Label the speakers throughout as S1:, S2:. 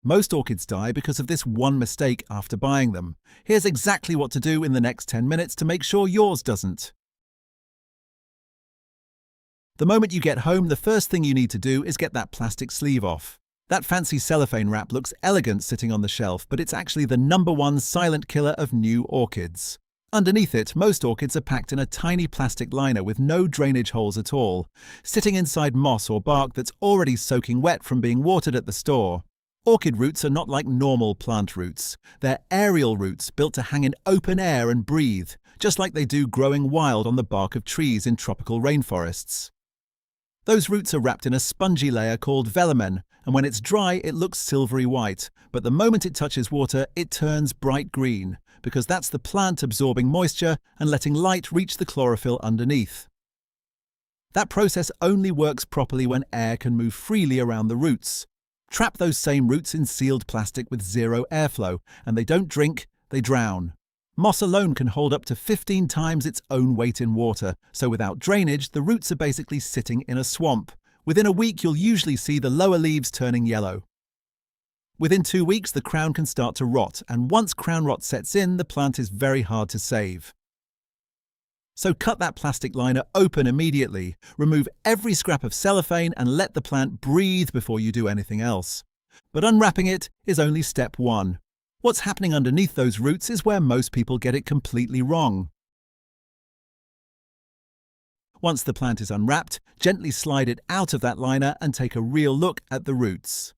S1: Most orchids die because of this one mistake after buying them. Here's exactly what to do in the next 10 minutes to make sure yours doesn't. The moment you get home, the first thing you need to do is get that plastic sleeve off. That fancy cellophane wrap looks elegant sitting on the shelf, but it's actually the #1 silent killer of new orchids. Underneath it, most orchids are packed in a tiny plastic liner with no drainage holes at all, sitting inside moss or bark that's already soaking wet from being watered at the store. Orchid roots are not like normal plant roots. They're aerial roots built to hang in open air and breathe, just like they do growing wild on the bark of trees in tropical rainforests. Those roots are wrapped in a spongy layer called velamen, and when it's dry it looks silvery white, but the moment it touches water it turns bright green, because that's the plant absorbing moisture and letting light reach the chlorophyll underneath. That process only works properly when air can move freely around the roots. Trap those same roots in sealed plastic with zero airflow, and they don't drink, they drown. Moss alone can hold up to 15 times its own weight in water, so without drainage, the roots are basically sitting in a swamp. Within a week, you'll usually see the lower leaves turning yellow. Within 2 weeks, the crown can start to rot, and once crown rot sets in, the plant is very hard to save. So cut that plastic liner open immediately, remove every scrap of cellophane and let the plant breathe before you do anything else. But unwrapping it is only step 1. What's happening underneath those roots is where most people get it completely wrong. Once the plant is unwrapped, gently slide it out of that liner and take a real look at the roots.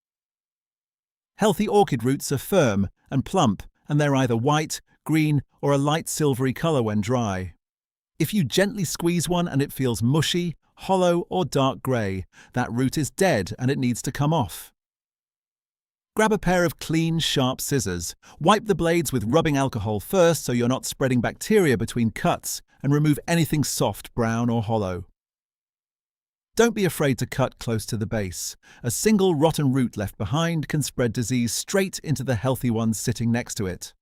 S1: Healthy orchid roots are firm and plump, and they're either white, green, or a light silvery color when dry. If you gently squeeze one and it feels mushy, hollow, or dark grey, that root is dead and it needs to come off. Grab a pair of clean, sharp scissors. Wipe the blades with rubbing alcohol first so you're not spreading bacteria between cuts, and remove anything soft, brown, or hollow. Don't be afraid to cut close to the base. A single rotten root left behind can spread disease straight into the healthy ones sitting next to it.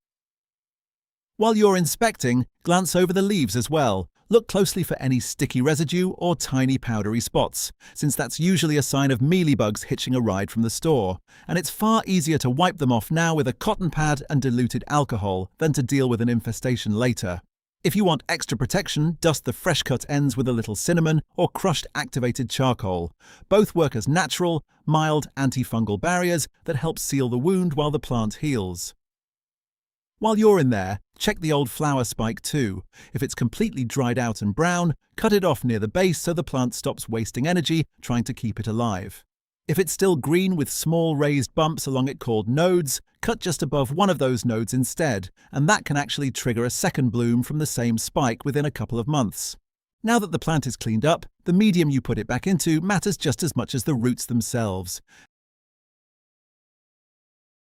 S1: While you're inspecting, glance over the leaves as well. Look closely for any sticky residue or tiny powdery spots, since that's usually a sign of mealybugs hitching a ride from the store, and it's far easier to wipe them off now with a cotton pad and diluted alcohol than to deal with an infestation later. If you want extra protection, dust the fresh-cut ends with a little cinnamon or crushed activated charcoal. Both work as natural, mild antifungal barriers that help seal the wound while the plant heals. While you're in there, check the old flower spike too. If it's completely dried out and brown, cut it off near the base so the plant stops wasting energy trying to keep it alive. If it's still green with small raised bumps along it called nodes, cut just above one of those nodes instead, and that can actually trigger a second bloom from the same spike within a couple of months. Now that the plant is cleaned up, the medium you put it back into matters just as much as the roots themselves.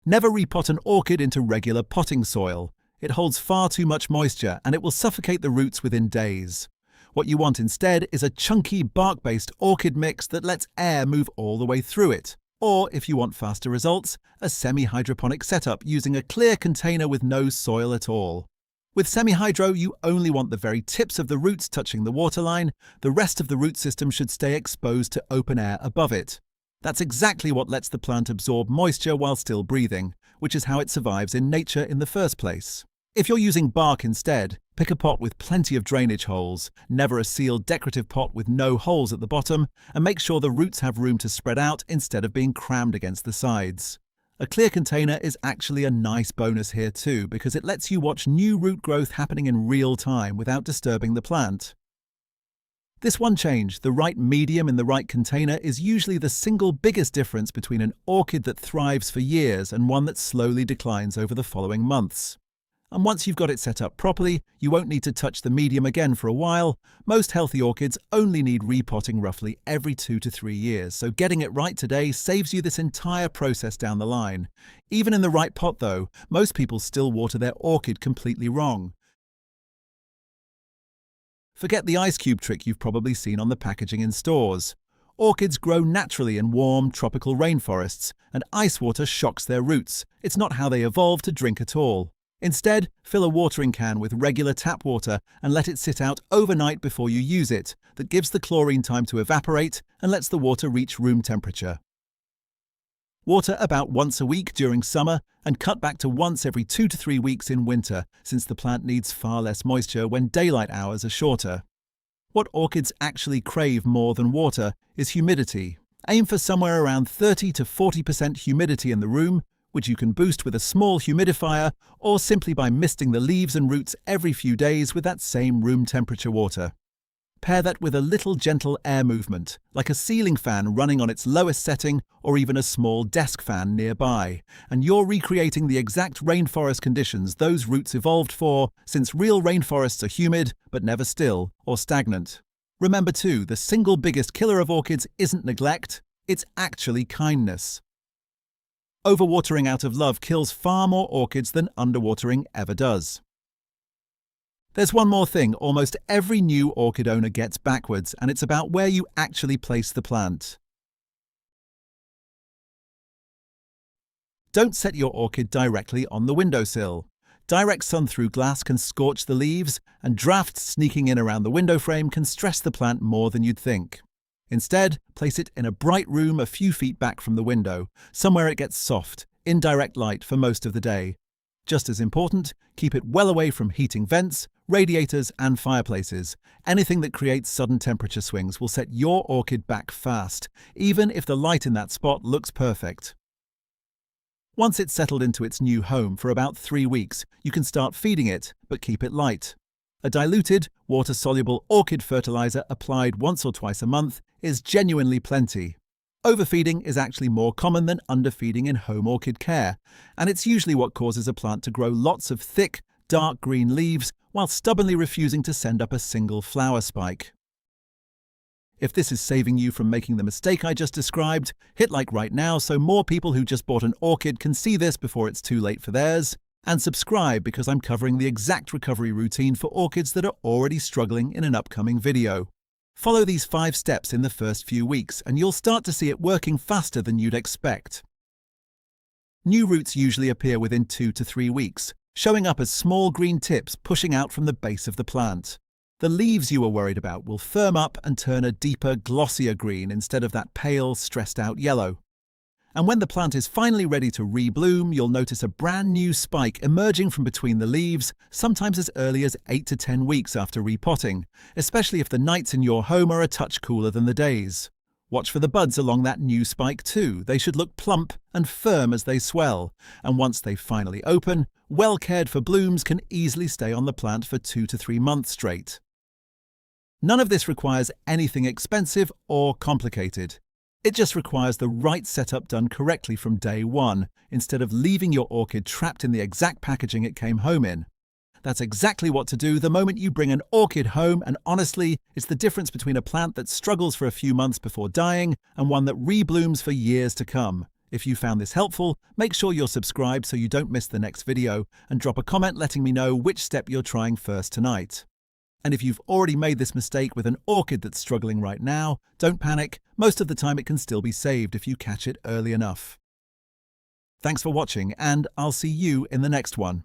S1: Never repot an orchid into regular potting soil. It holds far too much moisture and it will suffocate the roots within days. What you want instead is a chunky bark-based orchid mix that lets air move all the way through it. Or, if you want faster results, a semi-hydroponic setup using a clear container with no soil at all. With semi-hydro, you only want the very tips of the roots touching the waterline. The rest of the root system should stay exposed to open air above it. That's exactly what lets the plant absorb moisture while still breathing, which is how it survives in nature in the first place. If you're using bark instead, pick a pot with plenty of drainage holes, never a sealed decorative pot with no holes at the bottom, and make sure the roots have room to spread out instead of being crammed against the sides. A clear container is actually a nice bonus here too, because it lets you watch new root growth happening in real time without disturbing the plant. This one change, the right medium in the right container, is usually the single biggest difference between an orchid that thrives for years and one that slowly declines over the following months. And once you've got it set up properly, you won't need to touch the medium again for a while. Most healthy orchids only need repotting roughly every 2 to 3 years, so getting it right today saves you this entire process down the line. Even in the right pot though, most people still water their orchid completely wrong. Forget the ice cube trick you've probably seen on the packaging in stores. Orchids grow naturally in warm, tropical rainforests, and ice water shocks their roots. It's not how they evolved to drink at all. Instead, fill a watering can with regular tap water and let it sit out overnight before you use it. That gives the chlorine time to evaporate and lets the water reach room temperature. Water about once a week during summer and cut back to once every 2 to 3 weeks in winter, since the plant needs far less moisture when daylight hours are shorter. What orchids actually crave more than water is humidity. Aim for somewhere around 30 to 40% humidity in the room, which you can boost with a small humidifier or simply by misting the leaves and roots every few days with that same room temperature water. Pair that with a little gentle air movement, like a ceiling fan running on its lowest setting or even a small desk fan nearby, and you're recreating the exact rainforest conditions those roots evolved for, since real rainforests are humid but never still or stagnant. Remember too, the single biggest killer of orchids isn't neglect, it's actually kindness. Overwatering out of love kills far more orchids than underwatering ever does. There's one more thing almost every new orchid owner gets backwards, and it's about where you actually place the plant. Don't set your orchid directly on the windowsill. Direct sun through glass can scorch the leaves, and drafts sneaking in around the window frame can stress the plant more than you'd think. Instead, place it in a bright room a few feet back from the window, somewhere it gets soft, indirect light for most of the day. Just as important, keep it well away from heating vents, radiators and fireplaces. Anything that creates sudden temperature swings will set your orchid back fast, even if the light in that spot looks perfect. Once it's settled into its new home for about 3 weeks, you can start feeding it, but keep it light. A diluted, water-soluble orchid fertilizer applied once or twice a month is genuinely plenty. Overfeeding is actually more common than underfeeding in home orchid care, and it's usually what causes a plant to grow lots of thick, dark green leaves while stubbornly refusing to send up a single flower spike. If this is saving you from making the mistake I just described, hit like right now so more people who just bought an orchid can see this before it's too late for theirs, and subscribe because I'm covering the exact recovery routine for orchids that are already struggling in an upcoming video. Follow these 5 steps in the first few weeks and you'll start to see it working faster than you'd expect. New roots usually appear within 2 to 3 weeks, showing up as small green tips pushing out from the base of the plant. The leaves you were worried about will firm up and turn a deeper, glossier green instead of that pale, stressed-out yellow. And when the plant is finally ready to rebloom, you'll notice a brand new spike emerging from between the leaves, sometimes as early as 8 to 10 weeks after repotting, especially if the nights in your home are a touch cooler than the days. Watch for the buds along that new spike too. They should look plump and firm as they swell, and once they finally open, well-cared-for blooms can easily stay on the plant for 2 to 3 months straight. None of this requires anything expensive or complicated. It just requires the right setup done correctly from day one, instead of leaving your orchid trapped in the exact packaging it came home in. That's exactly what to do the moment you bring an orchid home, and honestly, it's the difference between a plant that struggles for a few months before dying and one that reblooms for years to come. If you found this helpful, make sure you're subscribed so you don't miss the next video, and drop a comment letting me know which step you're trying first tonight. And if you've already made this mistake with an orchid that's struggling right now, don't panic. Most of the time it can still be saved if you catch it early enough. Thanks for watching, and I'll see you in the next one.